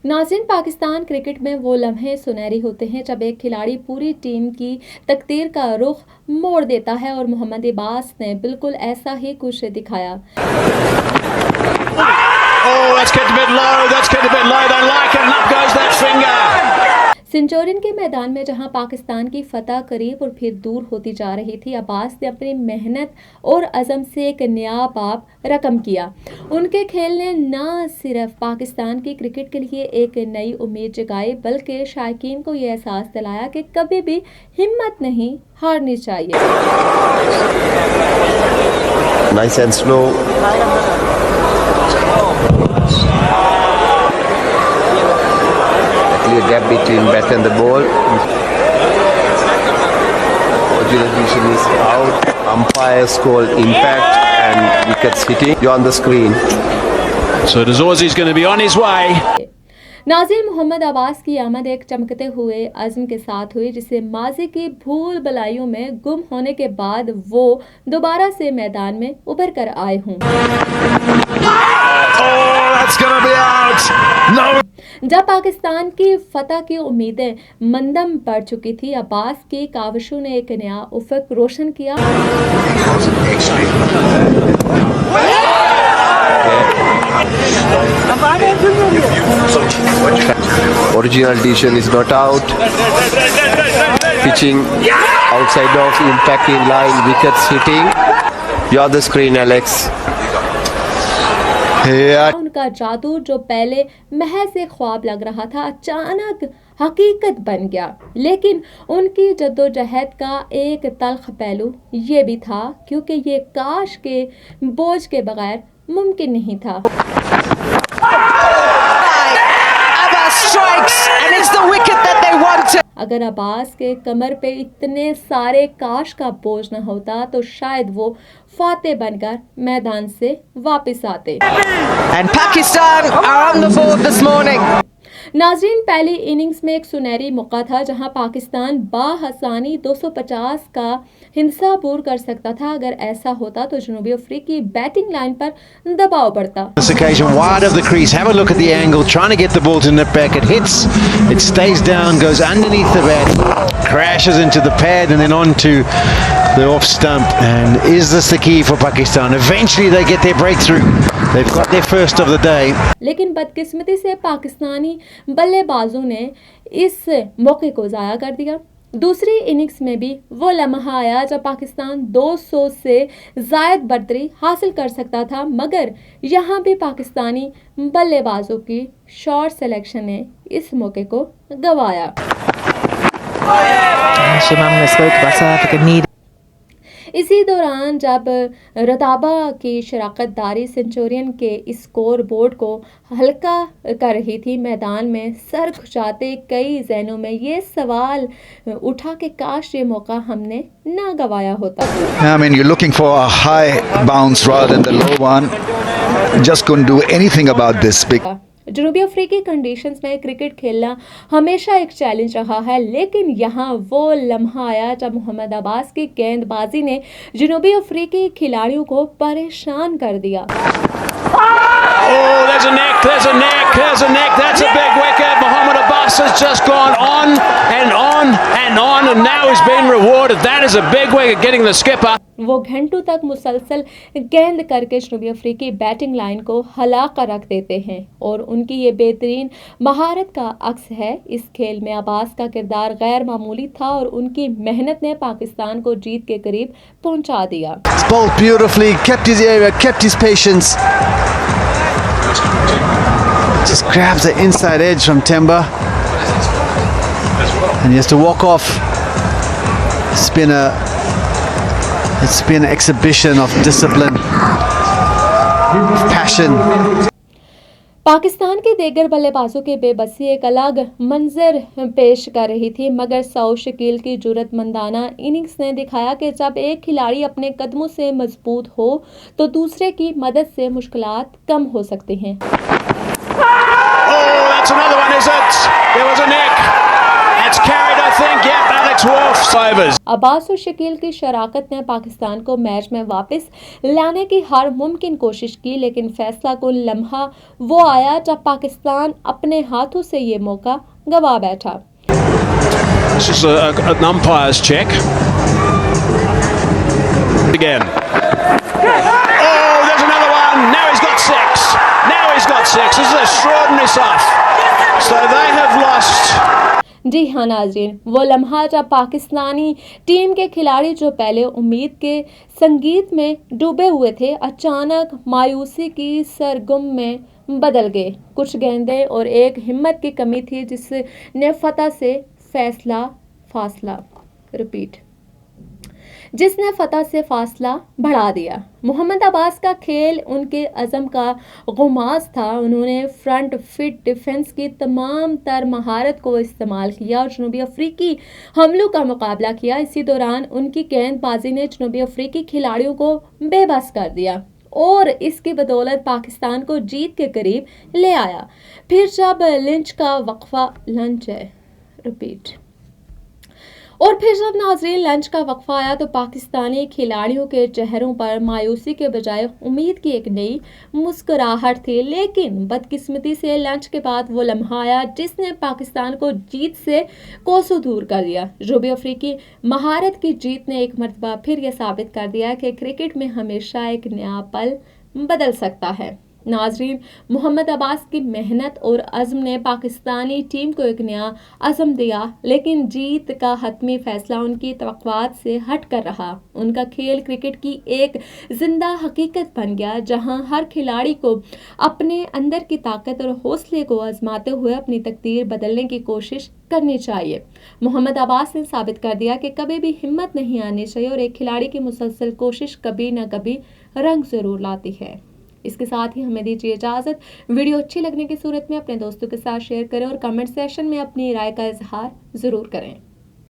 नाज़रीन, पाकिस्तान क्रिकेट में वो लम्हे सुनहरे होते हैं जब एक खिलाड़ी पूरी टीम की तकदीर का रुख मोड़ देता है, और मोहम्मद अब्बास ने बिल्कुल ऐसा ही कुछ दिखाया। सेंचुरियन के मैदान में जहां पाकिस्तान की फतह करीब और फिर दूर होती जा रही थी, अब्बास ने अपनी मेहनत और अज़म से एक नया बाब रकम किया। उनके खेल ने न सिर्फ पाकिस्तान की क्रिकेट के लिए एक नई उम्मीद जगाई, बल्कि शायकीन को ये एहसास दिलाया कि कभी भी हिम्मत नहीं हारनी चाहिए। Nice and slow. Clear gap between bat and the ball. Original is out. Umpires call impact and wickets hitting. You're on the screen. So Dazorzi's going to be on his way. नाज़रीन, मोहम्मद अब्बास की आमद एक चमकते हुए अज़्म के साथ हुई, जिसे माजी की भूल भुलाइयों में गुम होने के बाद वो दोबारा से मैदान में उभर कर आए हों। जब पाकिस्तान की फतह की उम्मीदें मंदम पड़ चुकी थी, अब्बास की काविशों ने एक नया उफ़क़ रोशन किया। Original decision is not out. Pitching outside of impacting line, wickets hitting. You're on the screen, Alex. उनका जादू जो पहले महज एक ख्वाब लग रहा था, अचानक हकीकत बन गया। लेकिन उनकी जद्दोजहद का एक तल्ख पहलू ये भी था, क्योंकि ये काश के बोझ के बगैर मुमकिन नहीं था। अगर अब्बास के कमर पे इतने सारे काश का बोझ न होता तो शायद वो फातेह बनकर मैदान से वापस आते। And Pakistan are on the board this morning. नाज़रीन, पहली इनिंग्स में एक सुनहरी मौका था जहां पाकिस्तान बाहसानी 250 का हिंसापुर कर सकता था। अगर ऐसा होता तो जनूबी अफ्रीकी बैटिंग लाइन पर दबाव बढ़ता। This occasion wide of the crease. Have a look at the angle, trying to get the ball to nip back. It hits, it stays down, goes underneath the bat, crashes into the pad and then onto the off stump. And is this the key for Pakistan? Eventually they get their breakthrough. They've got their first of the day. लेकिन बदकिस्मती से पाकिस्तानी बल्लेबाजों ने इस मौके को ज़ाया कर दिया। दूसरी इनिंग्स में भी वो लम्हा आया जब पाकिस्तान 200 से ज़ायद बर्तरी हासिल कर सकता था, मगर यहाँ भी पाकिस्तानी बल्लेबाजों की शॉट सिलेक्शन ने इस मौके को गंवाया। इसी दौरान जब रताबा की शराकत दारी सेंचुरियन के स्कोर बोर्ड को हल्का कर रही थी, मैदान में सर खुजाते कई जहनों में ये सवाल उठा कि काश ये मौका हमने ना गवाया होता। I mean, you're looking for a high bounce rather than the low one. Just couldn't do anything about this big. जनूबी अफ्रीकी कंडीशंस में क्रिकेट खेलना हमेशा एक चैलेंज रहा है, लेकिन यहाँ वो लम्हा आया जब मोहम्मद अब्बास की गेंदबाजी ने जनूबी अफ्रीकी खिलाड़ियों को परेशान कर दिया। Oh, there's a neck, there's a neck, there's a neck, that's a big wicket. Mohammed Abbas has just gone on and on and on, and now he's been rewarded. That is a big wicket, getting the skipper. वो घंटों तक मुसलसल गेंद करके जनूबी अफ्रीकी batting line को हिला कर रख देते हैं, और उनकी ये बेहतरीन महारत का अक्स है। इस खेल में अब्बास का किरदार गैर मामूली था और उनकी मेहनत ने पाकिस्तान को जीत के करीब पहुंचा दिया। Bowled beautifully, kept his area, kept his patience. Just grabs the inside edge from Temba, and he has to walk off. It's been an exhibition of discipline, passion. Pakistan के देगर बल्लेबाजों की बेबसी एक अलग मंजर पेश कर रही थी, मगर सऊद शकील की जुर्रतमंदाना इनिंग्स ने दिखाया कि जब एक खिलाड़ी अपने कदमों से मजबूत हो तो दूसरे की मदद से मुश्किलात कम हो सकती हैं। Oh, that's another one, is it? There was a neck. That's carried, I think. Yep, dwarfs overs. Abbas और शकील की शराकत ने पाकिस्तान को मैच में वापस लाने की हर मुमकिन कोशिश की, लेकिन फैसला को लम्हा वो आया जब पाकिस्तान अपने हाथों से ये मौका गवा बैठा। This is an umpire's check. Again. Oh, there's another one. Now he's got six. Now he's got six. This is extraordinary stuff. So they have lost. जी हाँ नाज़रीन, वो लम्हा जब पाकिस्तानी टीम के खिलाड़ी जो पहले उम्मीद के संगीत में डूबे हुए थे, अचानक मायूसी की सरगम में बदल गए। कुछ गेंदें और एक हिम्मत की कमी थी जिसने फतह से फासला बढ़ा दिया। मोहम्मद अब्बास का खेल उनके अज़म का गुमाज था। उन्होंने फ्रंट फिट डिफेंस की तमाम तर महारत को इस्तेमाल किया और जनूबी अफ्रीकी हमलों का मुकाबला किया। इसी दौरान उनकी गेंदबाजी ने जनूबी अफ्रीकी खिलाड़ियों को बेबस कर दिया और इसकी बदौलत पाकिस्तान को जीत के करीब ले आया। फिर जब लंच का वक्फा आया तो पाकिस्तानी खिलाड़ियों के चेहरों पर मायूसी के बजाय उम्मीद की एक नई मुस्कुराहट थी। लेकिन बदकिस्मती से लंच के बाद वो लम्हा आया जिसने पाकिस्तान को जीत से कोसों दूर कर दिया। जनूबी अफ्रीकी महारत की जीत ने एक मरतबा फिर यह साबित कर दिया कि क्रिकेट में हमेशा एक नया पल बदल सकता है। नाजरीन, मोहम्मद अब्बास की मेहनत और अज़्म ने पाकिस्तानी टीम को एक नया अज़्म दिया, लेकिन जीत का हतमी फैसला उनकी तवक्कुआत से हट कर रहा। उनका खेल क्रिकेट की एक जिंदा हकीकत बन गया जहां हर खिलाड़ी को अपने अंदर की ताकत और हौसले को आजमाते हुए अपनी तकदीर बदलने की कोशिश करनी चाहिए। मोहम्मद अब्बास ने साबित कर दिया कि कभी भी हिम्मत नहीं आनी चाहिए और एक खिलाड़ी की मुसलसल कोशिश कभी न कभी रंग जरूर लाती है। इसके साथ ही हमें दीजिए इजाज़त। वीडियो अच्छी लगने की सूरत में अपने दोस्तों के साथ शेयर करें और कमेंट सेक्शन में अपनी राय का इजहार ज़रूर करें।